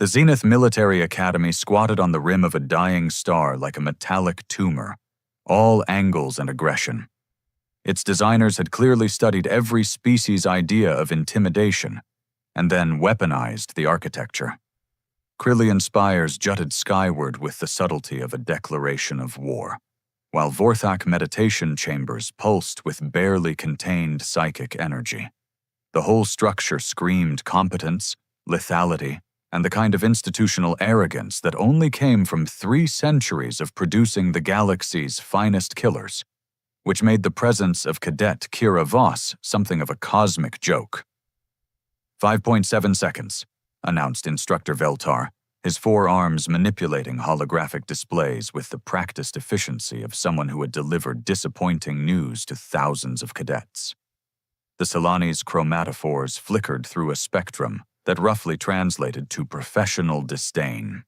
The Zenith Military Academy squatted on the rim of a dying star like a metallic tumor, all angles and aggression. Its designers had clearly studied every species' idea of intimidation, and then weaponized the architecture. Krillian spires jutted skyward with the subtlety of a declaration of war, while Vorthak meditation chambers pulsed with barely contained psychic energy. The whole structure screamed competence, lethality, and the kind of institutional arrogance that only came from 3 centuries of producing the galaxy's finest killers, which made the presence of Cadet Kira Voss something of a cosmic joke. 5.7 seconds, announced Instructor Veltar, his forearms manipulating holographic displays with the practiced efficiency of someone who had delivered disappointing news to thousands of cadets. The Solani's chromatophores flickered through a spectrum that roughly translated to professional disdain.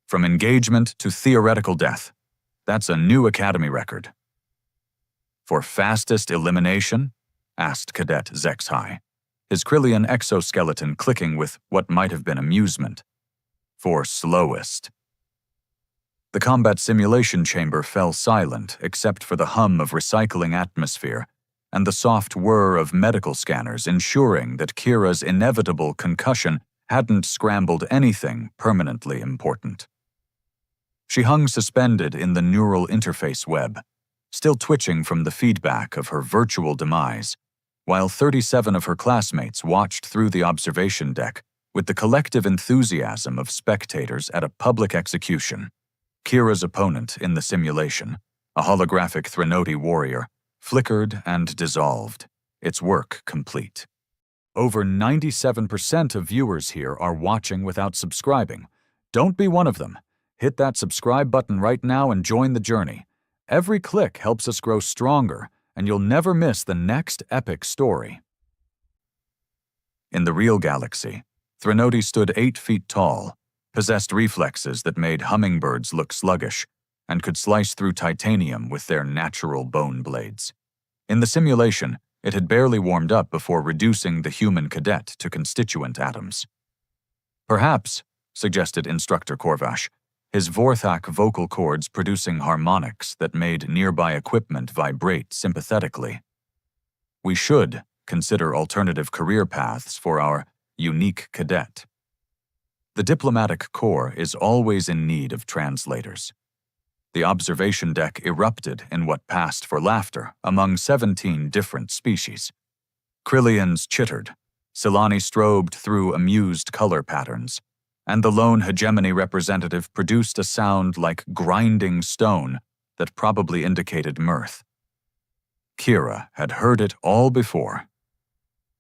From engagement to theoretical death, that's a new Academy record. For fastest elimination? Asked Cadet Zexhai, his Krillian exoskeleton clicking with what might have been amusement. For slowest. The combat simulation chamber fell silent except for the hum of recycling atmosphere and the soft whir of medical scanners ensuring that Kira's inevitable concussion hadn't scrambled anything permanently important. She hung suspended in the neural interface web, still twitching from the feedback of her virtual demise, while 37 of her classmates watched through the observation deck with the collective enthusiasm of spectators at a public execution. Kira's opponent in the simulation, a holographic Threnody warrior, flickered and dissolved, its work complete. Over 97% of viewers here are watching without subscribing. Don't be one of them. Hit that subscribe button right now and join the journey. Every click helps us grow stronger, and you'll never miss the next epic story. In the real galaxy, Threnody stood 8 feet tall, possessed reflexes that made hummingbirds look sluggish, and could slice through titanium with their natural bone blades. In the simulation, it had barely warmed up before reducing the human cadet to constituent atoms. Perhaps, suggested Instructor Korvash, his Vorthak vocal cords producing harmonics that made nearby equipment vibrate sympathetically. We should consider alternative career paths for our unique cadet. The diplomatic corps is always in need of translators. The observation deck erupted in what passed for laughter among 17 different species. Krillians chittered, Solani strobed through amused color patterns, and the lone hegemony representative produced a sound like grinding stone that probably indicated mirth. Kira had heard it all before.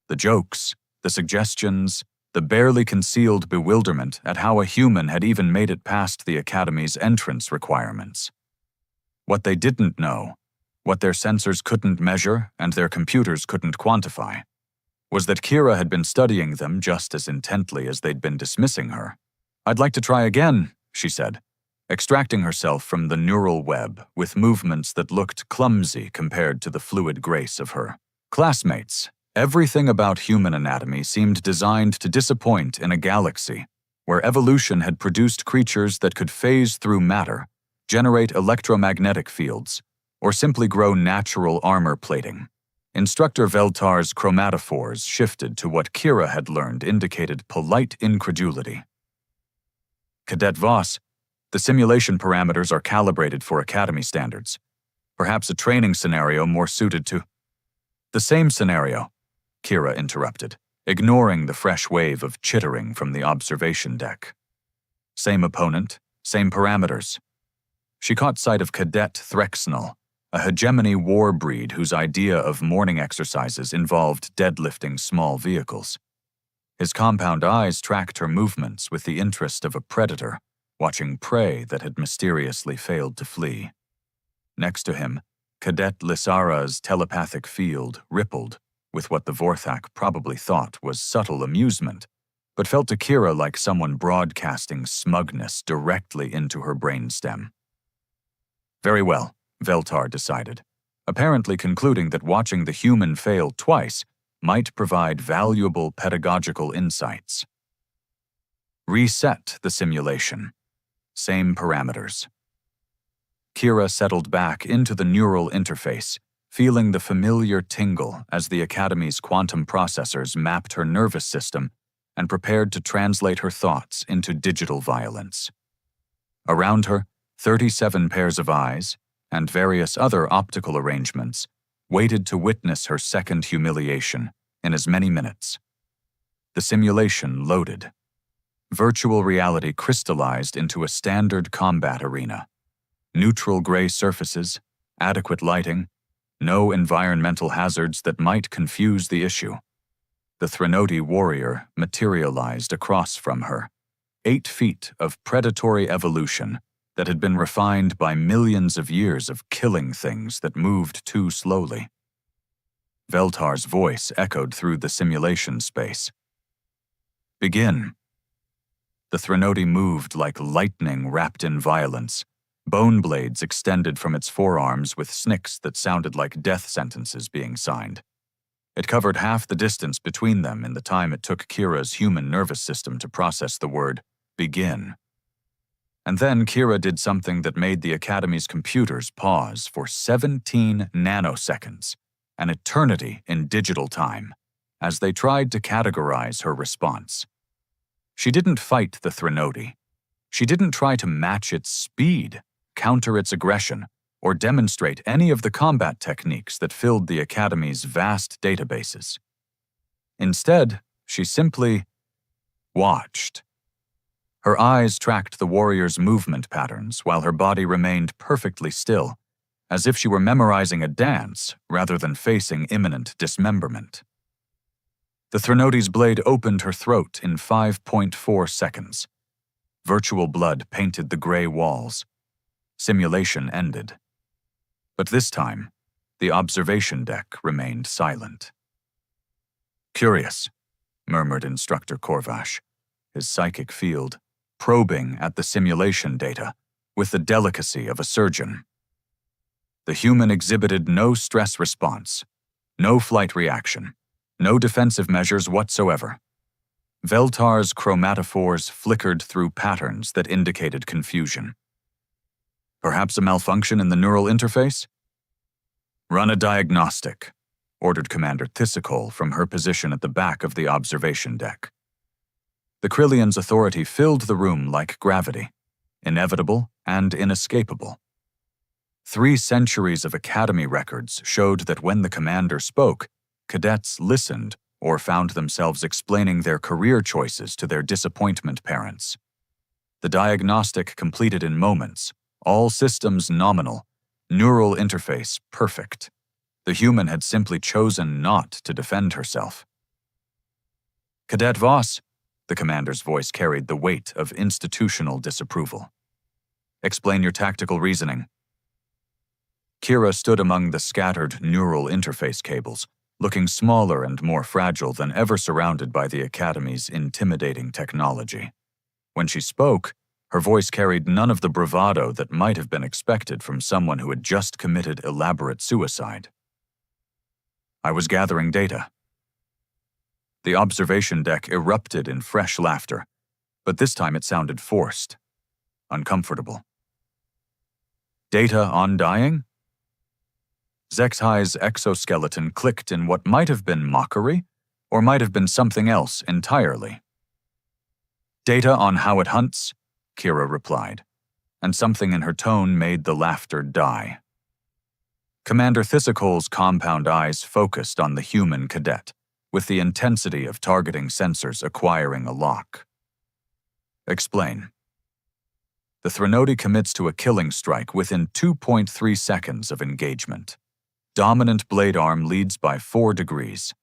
The jokes, the suggestions, the barely concealed bewilderment at how a human had even made it past the Academy's entrance requirements. What they didn't know, what their sensors couldn't measure and their computers couldn't quantify, was that Kira had been studying them just as intently as they'd been dismissing her. "I'd like to try again," she said, extracting herself from the neural web with movements that looked clumsy compared to the fluid grace of her classmates. Everything about human anatomy seemed designed to disappoint in a galaxy where evolution had produced creatures that could phase through matter, generate electromagnetic fields, or simply grow natural armor plating. Instructor Veltar's chromatophores shifted to what Kira had learned indicated polite incredulity. "Cadet Voss, the simulation parameters are calibrated for Academy standards. Perhaps a training scenario more suited to—" "The same scenario," Kira interrupted, ignoring the fresh wave of chittering from the observation deck. "Same opponent, same parameters." She caught sight of Cadet Threxnel, a hegemony war breed whose idea of morning exercises involved deadlifting small vehicles. His compound eyes tracked her movements with the interest of a predator, watching prey that had mysteriously failed to flee. Next to him, Cadet Lissara's telepathic field rippled with what the Vorthak probably thought was subtle amusement, but felt to Kira like someone broadcasting smugness directly into her brainstem. Very well, Veltar decided, apparently concluding that watching the human fail twice might provide valuable pedagogical insights. Reset the simulation. Same parameters. Kira settled back into the neural interface, feeling the familiar tingle as the Academy's quantum processors mapped her nervous system and prepared to translate her thoughts into digital violence. Around her, 37 pairs of eyes, and various other optical arrangements, waited to witness her second humiliation in as many minutes. The simulation loaded. Virtual reality crystallized into a standard combat arena. Neutral gray surfaces, adequate lighting, no environmental hazards that might confuse the issue. The Threnody warrior materialized across from her, 8 feet of predatory evolution that had been refined by millions of years of killing things that moved too slowly. Veltar's voice echoed through the simulation space. Begin. The Threnody moved like lightning wrapped in violence. Bone blades extended from its forearms with snicks that sounded like death sentences being signed. It covered half the distance between them in the time it took Kira's human nervous system to process the word, begin. And then Kira did something that made the Academy's computers pause for 17 nanoseconds, an eternity in digital time, as they tried to categorize her response. She didn't fight the Threnody. She didn't try to match its speed, counter its aggression, or demonstrate any of the combat techniques that filled the Academy's vast databases. Instead, she simply watched. Her eyes tracked the warrior's movement patterns while her body remained perfectly still, as if she were memorizing a dance rather than facing imminent dismemberment. The Threnody's blade opened her throat in 5.4 seconds. Virtual blood painted the gray walls. Simulation ended. But this time, the observation deck remained silent. "Curious," murmured Instructor Korvash, his psychic field probing at the simulation data with the delicacy of a surgeon. The human exhibited no stress response, no flight reaction, no defensive measures whatsoever. Veltar's chromatophores flickered through patterns that indicated confusion. Perhaps a malfunction in the neural interface? "Run a diagnostic," ordered Commander Thissakol from her position at the back of the observation deck. The Krillion's authority filled the room like gravity, inevitable and inescapable. 3 centuries of Academy records showed that when the commander spoke, cadets listened or found themselves explaining their career choices to their disappointment parents. The diagnostic completed in moments, all systems nominal, neural interface perfect. The human had simply chosen not to defend herself. "Cadet Voss," the commander's voice carried the weight of institutional disapproval. "Explain your tactical reasoning." Kira stood among the scattered neural interface cables, looking smaller and more fragile than ever surrounded by the Academy's intimidating technology. When she spoke, her voice carried none of the bravado that might have been expected from someone who had just committed elaborate suicide. "I was gathering data." The observation deck erupted in fresh laughter, but this time it sounded forced, uncomfortable. "Data on dying?" Zexhai's exoskeleton clicked in what might have been mockery, or might have been something else entirely. "Data on how it hunts?" Kira replied, and something in her tone made the laughter die. Commander Thissakol's compound eyes focused on the human cadet, with the intensity of targeting sensors acquiring a lock. "Explain." The Threnody commits to a killing strike within 2.3 seconds of engagement. Dominant blade arm leads by 4 degrees.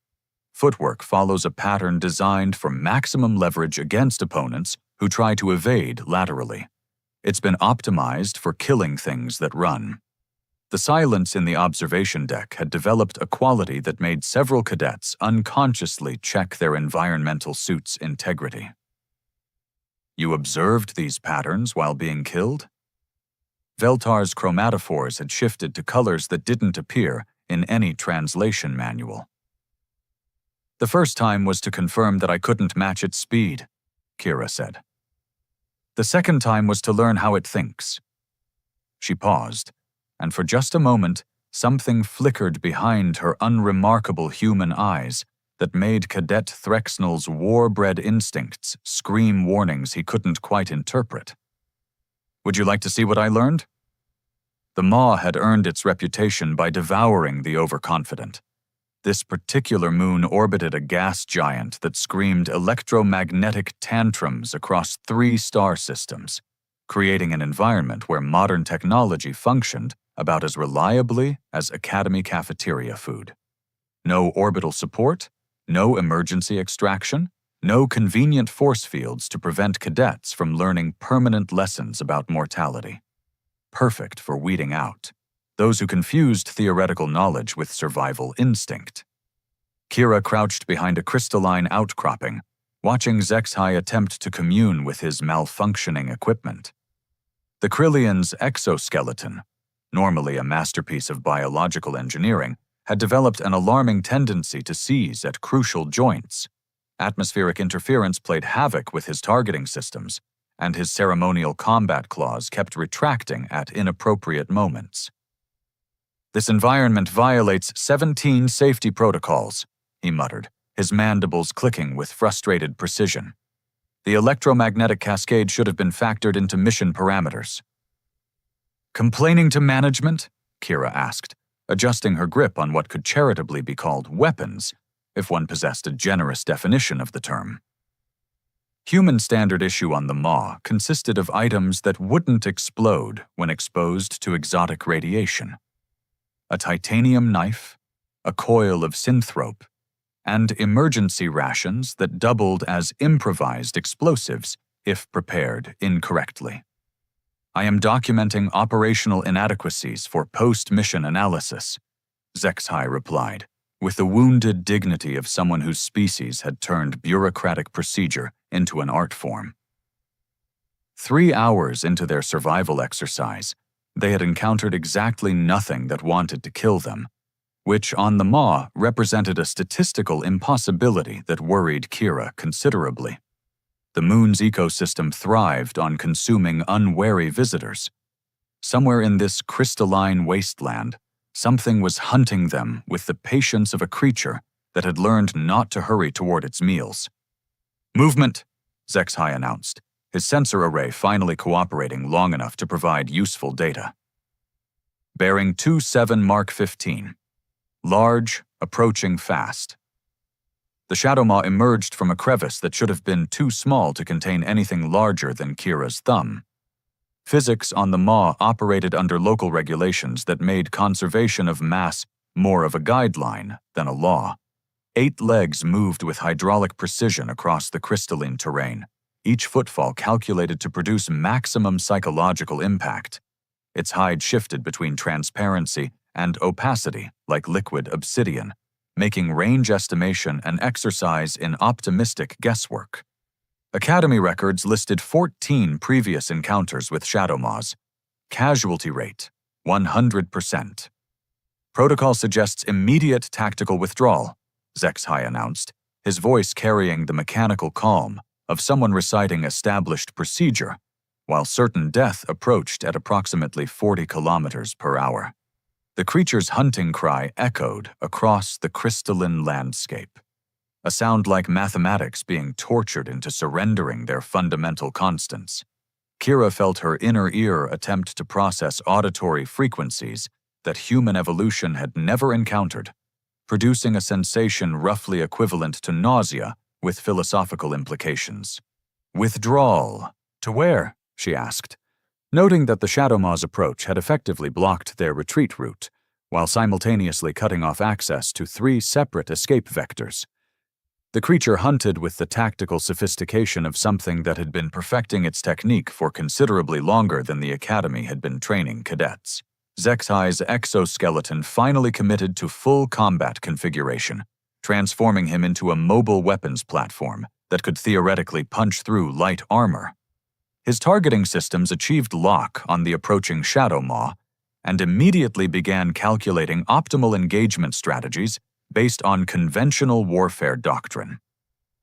Footwork follows a pattern designed for maximum leverage against opponents who try to evade laterally. It's been optimized for killing things that run. The silence in the observation deck had developed a quality that made several cadets unconsciously check their environmental suit's integrity. "You observed these patterns while being killed?" Veltar's chromatophores had shifted to colors that didn't appear in any translation manual. "The first time was to confirm that I couldn't match its speed," Kira said. The second time was to learn how it thinks. She paused, and for just a moment, something flickered behind her unremarkable human eyes that made Cadet Threxnell's war-bred instincts scream warnings he couldn't quite interpret. Would you like to see what I learned? The maw had earned its reputation by devouring the overconfident. This particular moon orbited a gas giant that screamed electromagnetic tantrums across 3 star systems, creating an environment where modern technology functioned about as reliably as Academy cafeteria food. No orbital support, no emergency extraction, no convenient force fields to prevent cadets from learning permanent lessons about mortality. Perfect for weeding out those who confused theoretical knowledge with survival instinct. Kira crouched behind a crystalline outcropping, watching Zexhai attempt to commune with his malfunctioning equipment. The Krillian's exoskeleton, normally a masterpiece of biological engineering, had developed an alarming tendency to seize at crucial joints. Atmospheric interference played havoc with his targeting systems, and his ceremonial combat claws kept retracting at inappropriate moments. This environment violates 17 safety protocols, he muttered, his mandibles clicking with frustrated precision. The electromagnetic cascade should have been factored into mission parameters. Complaining to management? Kira asked, adjusting her grip on what could charitably be called weapons, if one possessed a generous definition of the term. Human standard issue on the maw consisted of items that wouldn't explode when exposed to exotic radiation. A titanium knife, a coil of synthrope, and emergency rations that doubled as improvised explosives if prepared incorrectly. I am documenting operational inadequacies for post-mission analysis, Zexhai replied, with the wounded dignity of someone whose species had turned bureaucratic procedure into an art form. 3 hours into their survival exercise, they had encountered exactly nothing that wanted to kill them, which on the maw represented a statistical impossibility that worried Kira considerably. The moon's ecosystem thrived on consuming unwary visitors. Somewhere in this crystalline wasteland, something was hunting them with the patience of a creature that had learned not to hurry toward its meals. Movement, Zexhai announced, his sensor array finally cooperating long enough to provide useful data. Bearing 27 Mark 15. Large, approaching fast. The shadow maw emerged from a crevice that should have been too small to contain anything larger than Kira's thumb. Physics on the maw operated under local regulations that made conservation of mass more of a guideline than a law. 8 legs moved with hydraulic precision across the crystalline terrain, each footfall calculated to produce maximum psychological impact. Its hide shifted between transparency and opacity like liquid obsidian, making range estimation an exercise in optimistic guesswork. Academy records listed 14 previous encounters with shadow maws. Casualty rate, 100%. Protocol suggests immediate tactical withdrawal, Zexhai announced, his voice carrying the mechanical calm of someone reciting established procedure, while certain death approached at approximately 40 kilometers per hour. The creature's hunting cry echoed across the crystalline landscape, a sound like mathematics being tortured into surrendering their fundamental constants. Kira felt her inner ear attempt to process auditory frequencies that human evolution had never encountered, producing a sensation roughly equivalent to nausea with philosophical implications. Withdrawal. To where? She asked, noting that the shadow maw's approach had effectively blocked their retreat route, while simultaneously cutting off access to 3 separate escape vectors. The creature hunted with the tactical sophistication of something that had been perfecting its technique for considerably longer than the Academy had been training cadets. Zexhai's exoskeleton finally committed to full combat configuration, transforming him into a mobile weapons platform that could theoretically punch through light armor. His targeting systems achieved lock on the approaching shadow maw and immediately began calculating optimal engagement strategies based on conventional warfare doctrine.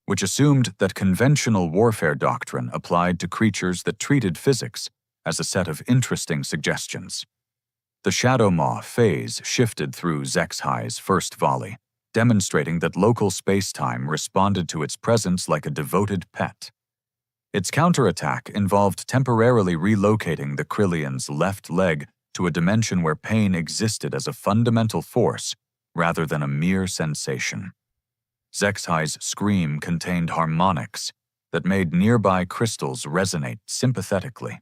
which assumed that conventional warfare doctrine applied to creatures that treated physics as a set of interesting suggestions. The Shadow Maw phase shifted through Zexhai's first volley, demonstrating that local space-time responded to its presence like a devoted pet. Its counterattack involved temporarily relocating the Krillian's left leg to a dimension where pain existed as a fundamental force rather than a mere sensation. Zexhai's scream contained harmonics that made nearby crystals resonate sympathetically.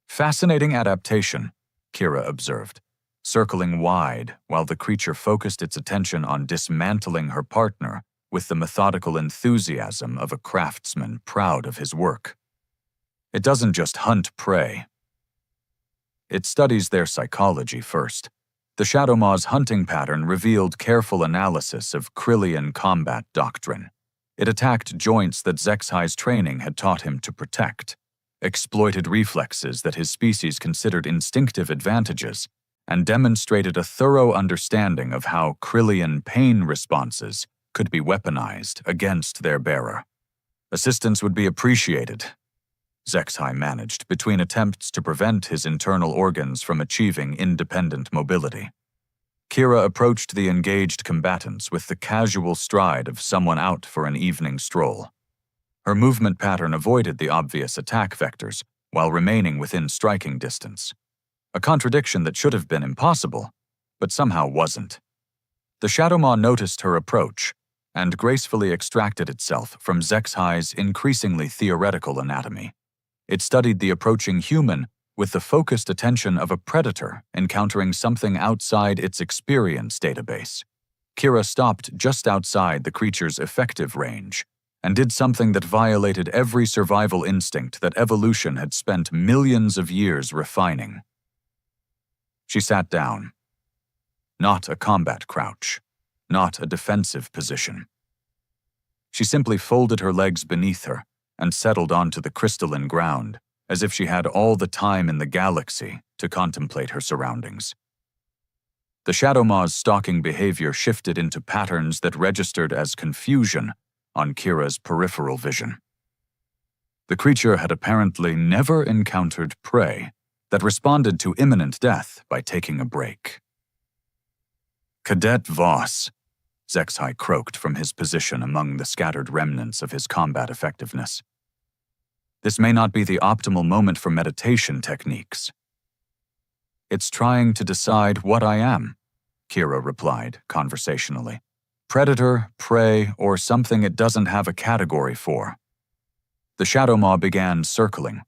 Fascinating adaptation, Kira observed, circling wide while the creature focused its attention on dismantling her partner with the methodical enthusiasm of a craftsman proud of his work. It doesn't just hunt prey. It studies their psychology first. The Shadow Maw's hunting pattern revealed careful analysis of Krillian combat doctrine. It attacked joints that Zexhai's training had taught him to protect, exploited reflexes that his species considered instinctive advantages, and demonstrated a thorough understanding of how Krillian pain responses could be weaponized against their bearer. Assistance would be appreciated, Zexhai managed between attempts to prevent his internal organs from achieving independent mobility. Kira approached the engaged combatants with the casual stride of someone out for an evening stroll. Her movement pattern avoided the obvious attack vectors while remaining within striking distance, a contradiction that should have been impossible, but somehow wasn't. The Shadow Maw noticed her approach and gracefully extracted itself from Zexhai's increasingly theoretical anatomy. It studied the approaching human with the focused attention of a predator encountering something outside its experience database. Kira stopped just outside the creature's effective range and did something that violated every survival instinct that evolution had spent millions of years refining. She sat down. Not a combat crouch, not a defensive position. She simply folded her legs beneath her and settled onto the crystalline ground, as if she had all the time in the galaxy to contemplate her surroundings. The Shadow Maw's stalking behavior shifted into patterns that registered as confusion on Kira's peripheral vision. The creature had apparently never encountered prey that responded to imminent death by taking a break. Cadet Voss, Zexhai croaked from his position among the scattered remnants of his combat effectiveness. This may not be the optimal moment for meditation techniques. It's trying to decide what I am, Kira replied conversationally. Predator, prey, or something it doesn't have a category for. The Shadow Maw began circling,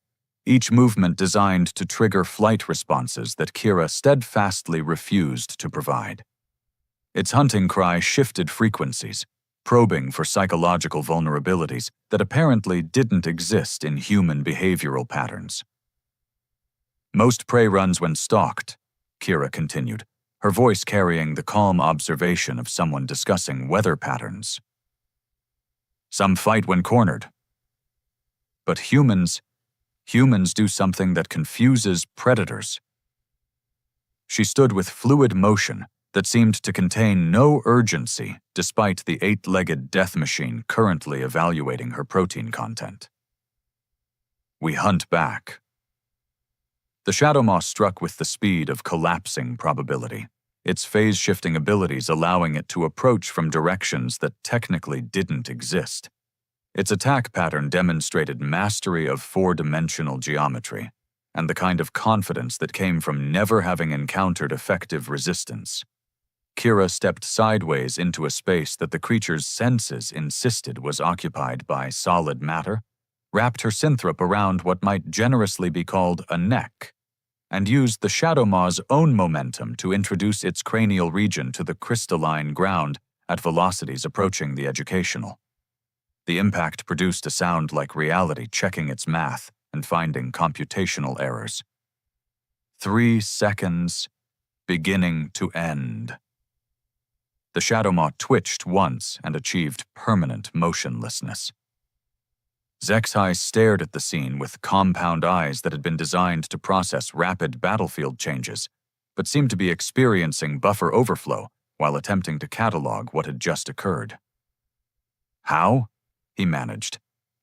each movement designed to trigger flight responses that Kira steadfastly refused to provide. Its hunting cry shifted frequencies, probing for psychological vulnerabilities that apparently didn't exist in human behavioral patterns. Most prey runs when stalked, Kira continued, her voice carrying the calm observation of someone discussing weather patterns. Some fight when cornered. But humans do something that confuses predators. She stood with fluid motion that seemed to contain no urgency despite the 8-legged death machine currently evaluating her protein content. We hunt back. The Shadow Maw struck with the speed of collapsing probability, its phase-shifting abilities allowing it to approach from directions that technically didn't exist. Its attack pattern demonstrated mastery of 4-dimensional geometry and the kind of confidence that came from never having encountered effective resistance. Kira stepped sideways into a space that the creature's senses insisted was occupied by solid matter, wrapped her synthrop around what might generously be called a neck, and used the Shadow Maw's own momentum to introduce its cranial region to the crystalline ground at velocities approaching the educational. The impact produced a sound like reality checking its math and finding computational errors. 3 seconds, beginning to end. The Shadow Maw twitched once and achieved permanent motionlessness. Zexhai stared at the scene with compound eyes that had been designed to process rapid battlefield changes, but seemed to be experiencing buffer overflow while attempting to catalog what had just occurred. How? He managed,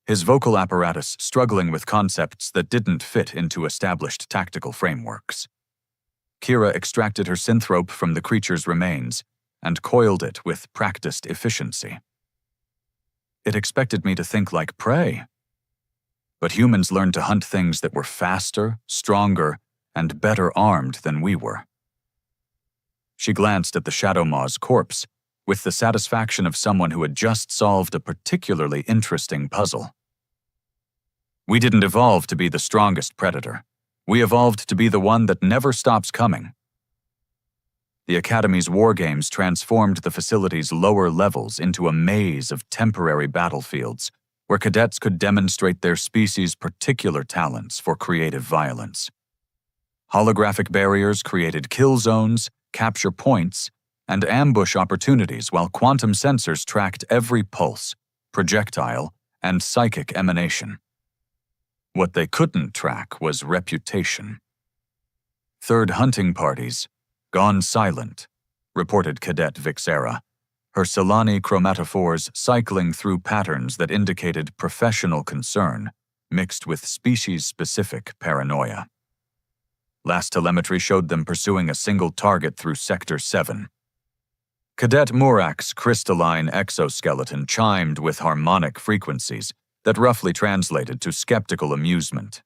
his vocal apparatus struggling with concepts that didn't fit into established tactical frameworks. Kira extracted her synthrope from the creature's remains and coiled it with practiced efficiency. It expected me to think like prey. But humans learned to hunt things that were faster, stronger, and better armed than we were. She glanced at the Shadow Maw's corpse with the satisfaction of someone who had just solved a particularly interesting puzzle. We didn't evolve to be the strongest predator. We evolved to be the one that never stops coming. The Academy's war games transformed the facility's lower levels into a maze of temporary battlefields where cadets could demonstrate their species' particular talents for creative violence. Holographic barriers created kill zones, capture points, and ambush opportunities, while quantum sensors tracked every pulse, projectile, and psychic emanation. What they couldn't track was reputation. Third hunting parties, gone silent, reported Cadet Vixera, her Solani chromatophores cycling through patterns that indicated professional concern, mixed with species-specific paranoia. Last telemetry showed them pursuing a single target through Sector 7. Cadet Murak's crystalline exoskeleton chimed with harmonic frequencies that roughly translated to skeptical amusement.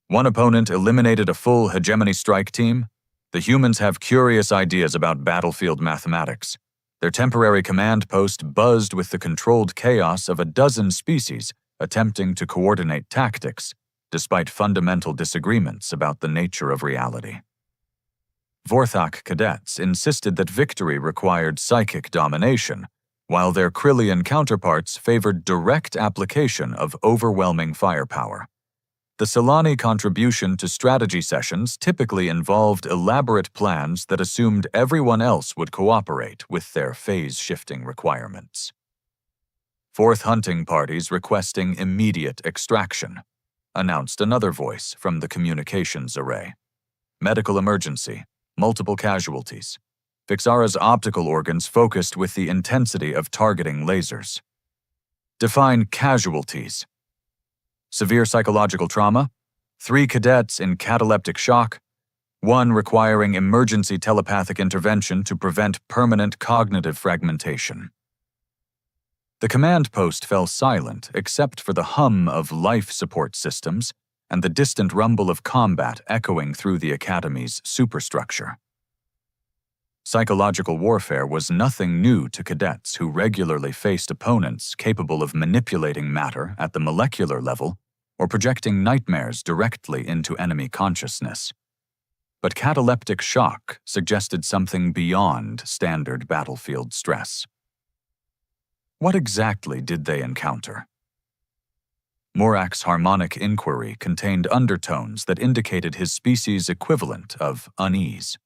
One opponent eliminated a full hegemony strike team. The humans have curious ideas about battlefield mathematics. Their temporary command post buzzed with the controlled chaos of a dozen species attempting to coordinate tactics, despite fundamental disagreements about the nature of reality. Vorthok cadets insisted that victory required psychic domination, while their Krillian counterparts favored direct application of overwhelming firepower. The Solani contribution to strategy sessions typically involved elaborate plans that assumed everyone else would cooperate with their phase-shifting requirements. Fourth hunting parties requesting immediate extraction, announced another voice from the communications array. Medical emergency, multiple casualties. Vixara's optical organs focused with the intensity of targeting lasers. Define casualties. Severe psychological trauma, 3 cadets in cataleptic shock, 1 requiring emergency telepathic intervention to prevent permanent cognitive fragmentation. The command post fell silent except for the hum of life support systems and the distant rumble of combat echoing through the Academy's superstructure. Psychological warfare was nothing new to cadets who regularly faced opponents capable of manipulating matter at the molecular level or projecting nightmares directly into enemy consciousness. But cataleptic shock suggested something beyond standard battlefield stress. What exactly did they encounter? Murak's harmonic inquiry contained undertones that indicated his species' equivalent of unease.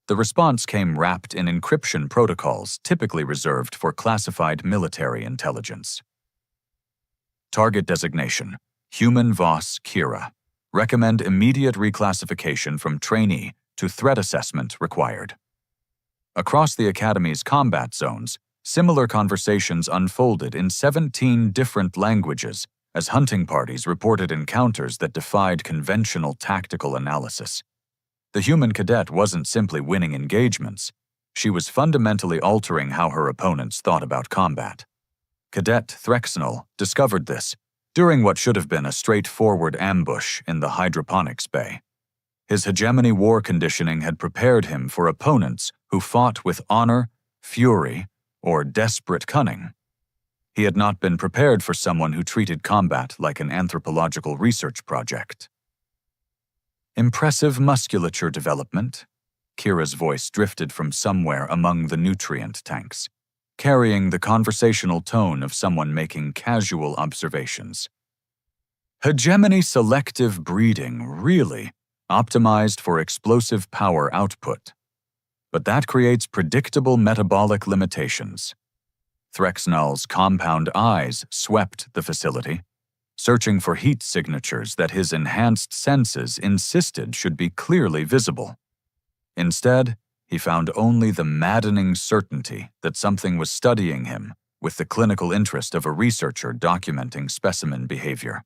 The response came wrapped in encryption protocols typically reserved for classified military intelligence. Target designation: Human Voss Kira. Recommend immediate reclassification from trainee to threat assessment required. Across the Academy's combat zones, similar conversations unfolded in 17 different languages as hunting parties reported encounters that defied conventional tactical analysis. The human cadet wasn't simply winning engagements. She was fundamentally altering how her opponents thought about combat. Cadet Threxnell discovered this during what should have been a straightforward ambush in the hydroponics bay. His hegemony war conditioning had prepared him for opponents who fought with honor, fury, or desperate cunning. He had not been prepared for someone who treated combat like an anthropological research project. Impressive musculature development. Kira's voice drifted from somewhere among the nutrient tanks, carrying the conversational tone of someone making casual observations. Hegemony selective breeding, really, optimized for explosive power output. But that creates predictable metabolic limitations. Threxnell's compound eyes swept the facility, searching for heat signatures that his enhanced senses insisted should be clearly visible. Instead, he found only the maddening certainty that something was studying him with the clinical interest of a researcher documenting specimen behavior.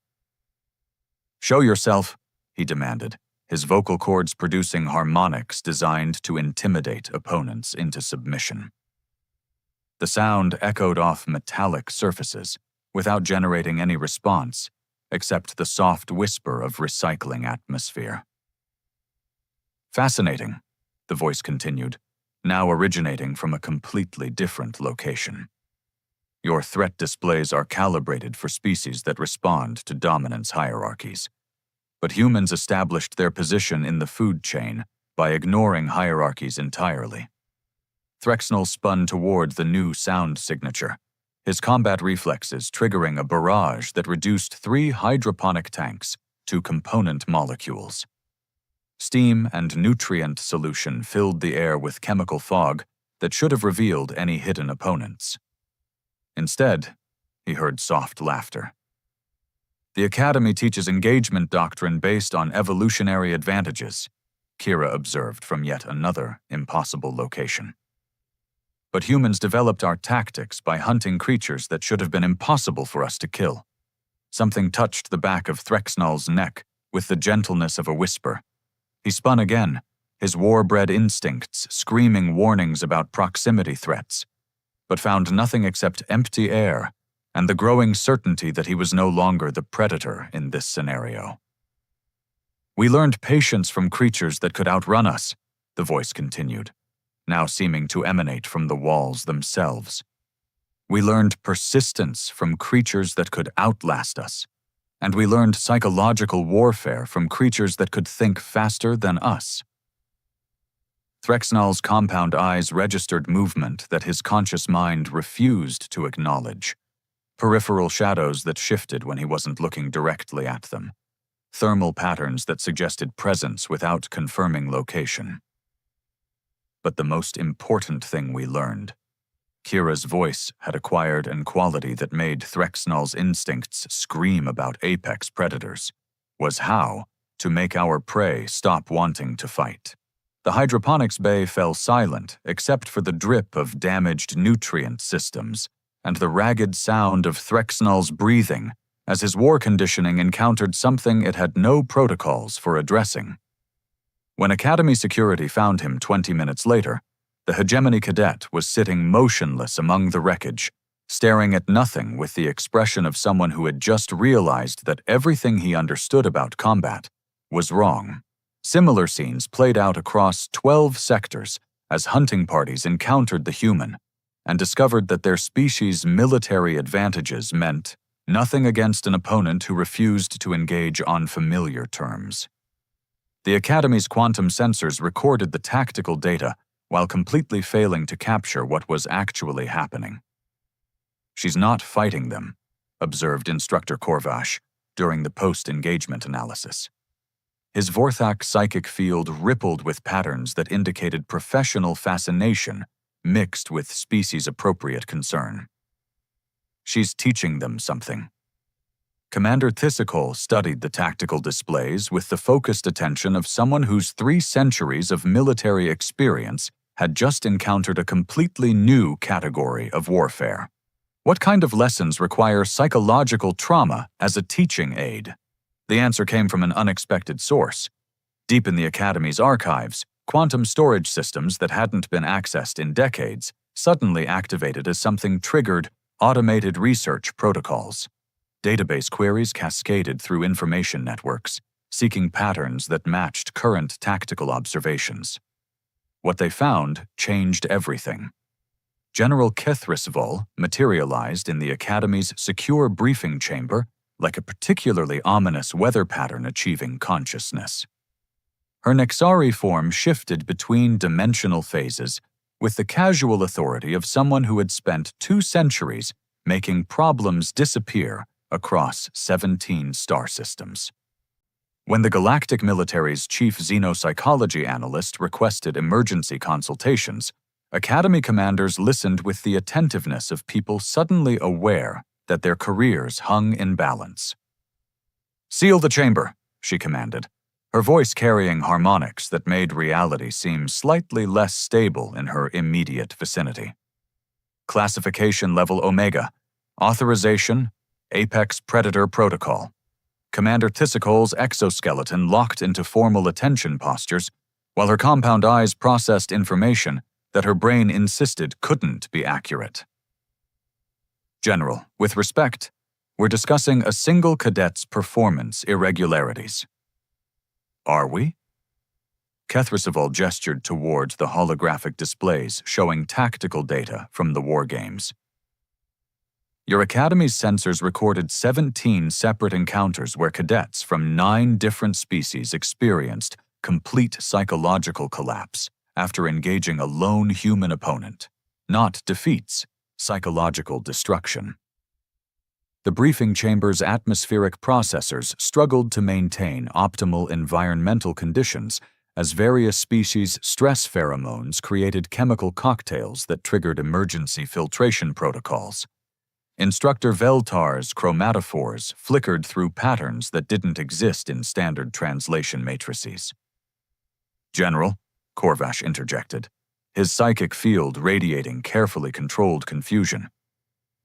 "Show yourself," he demanded, his vocal cords producing harmonics designed to intimidate opponents into submission. The sound echoed off metallic surfaces without generating any response, except the soft whisper of recycling atmosphere. "Fascinating," the voice continued, now originating from a completely different location. "Your threat displays are calibrated for species that respond to dominance hierarchies. But humans established their position in the food chain by ignoring hierarchies entirely." Threxnell spun toward the new sound signature, his combat reflexes triggering a barrage that reduced 3 hydroponic tanks to component molecules. Steam and nutrient solution filled the air with chemical fog that should have revealed any hidden opponents. Instead, he heard soft laughter. "The Academy teaches engagement doctrine based on evolutionary advantages," Kira observed from yet another impossible location. "But humans developed our tactics by hunting creatures that should have been impossible for us to kill." Something touched the back of Threxnell's neck with the gentleness of a whisper. He spun again, his war-bred instincts screaming warnings about proximity threats, but found nothing except empty air and the growing certainty that he was no longer the predator in this scenario. "We learned patience from creatures that could outrun us," the voice continued, now seeming to emanate from the walls themselves. "We learned persistence from creatures that could outlast us. And we learned psychological warfare from creatures that could think faster than us." Threxnell's compound eyes registered movement that his conscious mind refused to acknowledge. Peripheral shadows that shifted when he wasn't looking directly at them. Thermal patterns that suggested presence without confirming location. But the most important thing we learned, Kira's voice had acquired an quality that made Threxnell's instincts scream about apex predators, was how to make our prey stop wanting to fight. The hydroponics bay fell silent except for the drip of damaged nutrient systems and the ragged sound of Threxnell's breathing as his war conditioning encountered something it had no protocols for addressing. When Academy security found him 20 minutes later, the Hegemony Cadet was sitting motionless among the wreckage, staring at nothing with the expression of someone who had just realized that everything he understood about combat was wrong. Similar scenes played out across 12 sectors as hunting parties encountered the human and discovered that their species' military advantages meant nothing against an opponent who refused to engage on familiar terms. The Academy's quantum sensors recorded the tactical data while completely failing to capture what was actually happening. "She's not fighting them," observed Instructor Korvash during the post-engagement analysis. His Vorthak psychic field rippled with patterns that indicated professional fascination mixed with species-appropriate concern. "She's teaching them something." Commander Thyssicol studied the tactical displays with the focused attention of someone whose 3 centuries of military experience had just encountered a completely new category of warfare. What kind of lessons require psychological trauma as a teaching aid? The answer came from an unexpected source. Deep in the Academy's archives, quantum storage systems that hadn't been accessed in decades suddenly activated as something triggered automated research protocols. Database queries cascaded through information networks, seeking patterns that matched current tactical observations. What they found changed everything. General Kethrisvol materialized in the Academy's secure briefing chamber like a particularly ominous weather pattern achieving consciousness. Her Nexari form shifted between dimensional phases with the casual authority of someone who had spent 2 centuries making problems disappear across 17 star systems. When the Galactic Military's chief xenopsychology analyst requested emergency consultations, Academy commanders listened with the attentiveness of people suddenly aware that their careers hung in balance. "Seal the chamber," she commanded, her voice carrying harmonics that made reality seem slightly less stable in her immediate vicinity. Classification Level Omega. Authorization, Apex Predator Protocol. Commander Thistle's exoskeleton locked into formal attention postures, while her compound eyes processed information that her brain insisted couldn't be accurate. General, with respect, we're discussing a single cadet's performance irregularities. Are we? Kethrisivol gestured toward the holographic displays showing tactical data from the war games. Your Academy's sensors recorded 17 separate encounters where cadets from 9 different species experienced complete psychological collapse after engaging a lone human opponent, not defeats, psychological destruction. The briefing chamber's atmospheric processors struggled to maintain optimal environmental conditions as various species' stress pheromones created chemical cocktails that triggered emergency filtration protocols. Instructor Veltar's chromatophores flickered through patterns that didn't exist in standard translation matrices. General, Korvash interjected, his psychic field radiating carefully controlled confusion.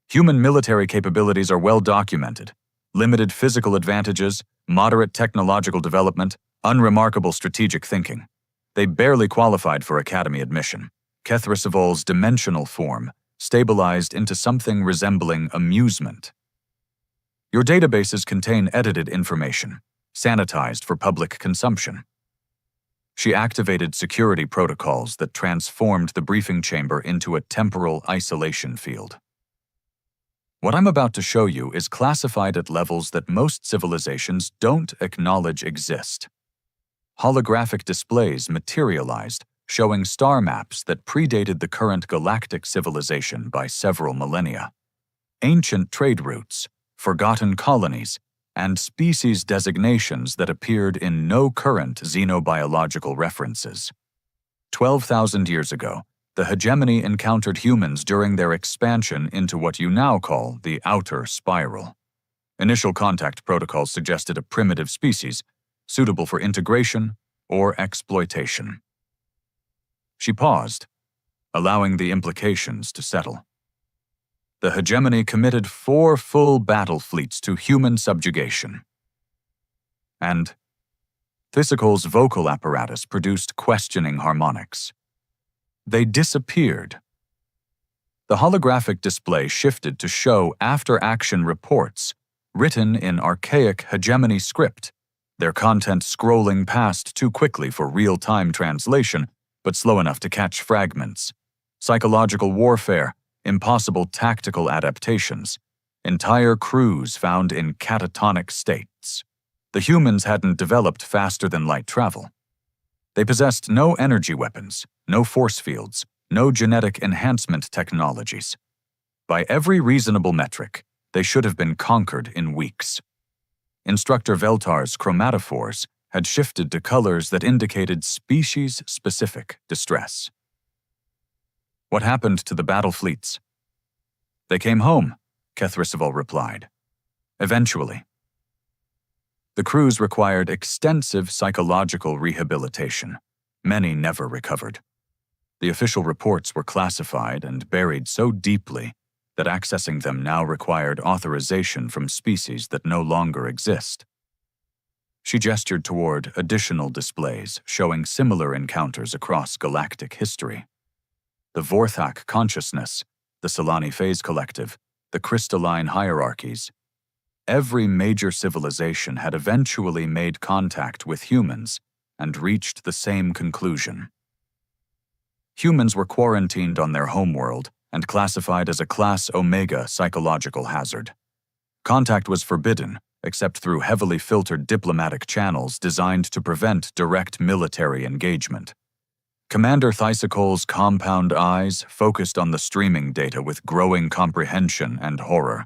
Human military capabilities are well documented. Limited physical advantages, moderate technological development, unremarkable strategic thinking. They barely qualified for Academy admission. Kethrissivol's dimensional form stabilized into something resembling amusement. Your databases contain edited information, sanitized for public consumption. She activated security protocols that transformed the briefing chamber into a temporal isolation field. What I'm about to show you is classified at levels that most civilizations don't acknowledge exist. Holographic displays materialized, showing star maps that predated the current galactic civilization by several millennia. Ancient trade routes, forgotten colonies, and species designations that appeared in no current xenobiological references. 12,000 years ago, the hegemony encountered humans during their expansion into what you now call the outer spiral. Initial contact protocols suggested a primitive species, suitable for integration or exploitation. She paused, allowing the implications to settle. The hegemony committed 4 full battle fleets to human subjugation. And Thistle's vocal apparatus produced questioning harmonics. They disappeared. The holographic display shifted to show after-action reports written in archaic hegemony script, their content scrolling past too quickly for real-time translation, but slow enough to catch fragments. Psychological warfare, impossible tactical adaptations, entire crews found in catatonic states. The humans hadn't developed faster than light travel. They possessed no energy weapons, no force fields, no genetic enhancement technologies. By every reasonable metric, they should have been conquered in weeks. Instructor Veltar's chromatophores had shifted to colors that indicated species-specific distress. What happened to the battle fleets? They came home, Kethrisivol replied. Eventually. The crews required extensive psychological rehabilitation. Many never recovered. The official reports were classified and buried so deeply that accessing them now required authorization from species that no longer exist. She gestured toward additional displays showing similar encounters across galactic history. The Vorthak consciousness, the Solani phase collective, the crystalline hierarchies. Every major civilization had eventually made contact with humans and reached the same conclusion. Humans were quarantined on their homeworld and classified as a Class Omega psychological hazard. Contact was forbidden, except through heavily filtered diplomatic channels designed to prevent direct military engagement. Commander Thistle's compound eyes focused on the streaming data with growing comprehension and horror.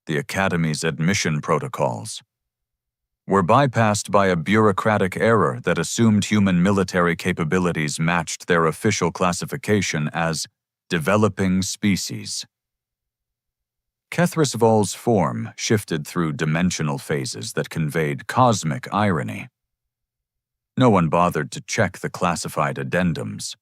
The Academy's admission protocols were bypassed by a bureaucratic error that assumed human military capabilities matched their official classification as developing species. Kethrisvol's form shifted through dimensional phases that conveyed cosmic irony. No one bothered to check the classified addendums.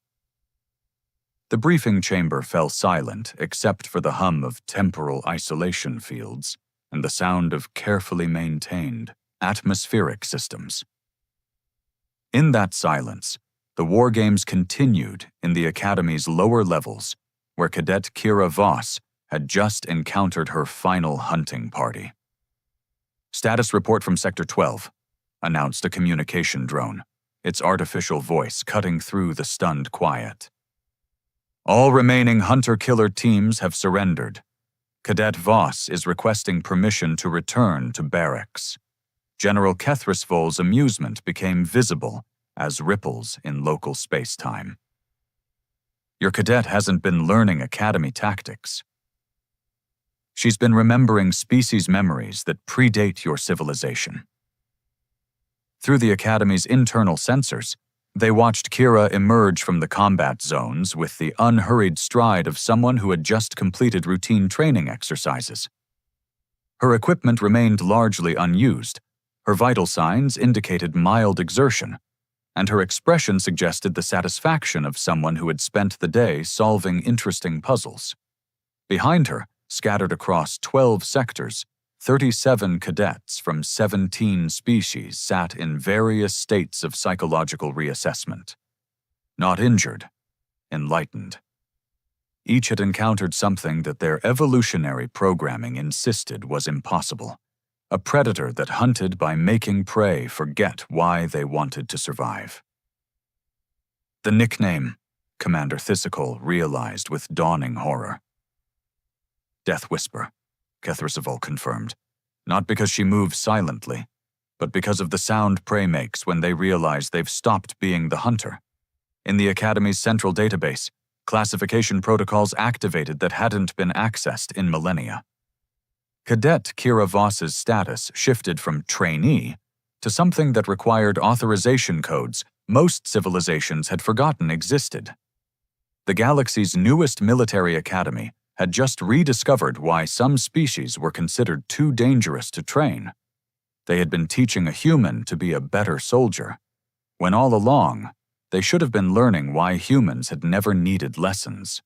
The briefing chamber fell silent except for the hum of temporal isolation fields and the sound of carefully maintained atmospheric systems. In that silence, the war games continued in the Academy's lower levels, where Cadet Kira Voss had just encountered her final hunting party. "Status report from Sector 12, announced a communication drone, its artificial voice cutting through the stunned quiet. "All remaining hunter-killer teams have surrendered. Cadet Voss is requesting permission to return to barracks." General Kethrisvol's amusement became visible as ripples in local space-time. "Your cadet hasn't been learning Academy tactics. She's been remembering species memories that predate your civilization." Through the Academy's internal sensors, they watched Kira emerge from the combat zones with the unhurried stride of someone who had just completed routine training exercises. Her equipment remained largely unused, her vital signs indicated mild exertion, and her expression suggested the satisfaction of someone who had spent the day solving interesting puzzles. Behind her, scattered across 12 sectors, 37 cadets from 17 species sat in various states of psychological reassessment. Not injured, enlightened. Each had encountered something that their evolutionary programming insisted was impossible. A predator that hunted by making prey forget why they wanted to survive. The nickname, Commander Thysicol realized with dawning horror. "Death Whisper," Kethrisvol confirmed, not because she moves silently, but because of the sound prey makes when they realize they've stopped being the hunter. In the Academy's central database, classification protocols activated that hadn't been accessed in millennia. Cadet Kira Voss's status shifted from trainee to something that required authorization codes most civilizations had forgotten existed. The galaxy's newest military academy had just rediscovered why some species were considered too dangerous to train. They had been teaching a human to be a better soldier, when all along, they should have been learning why humans had never needed lessons.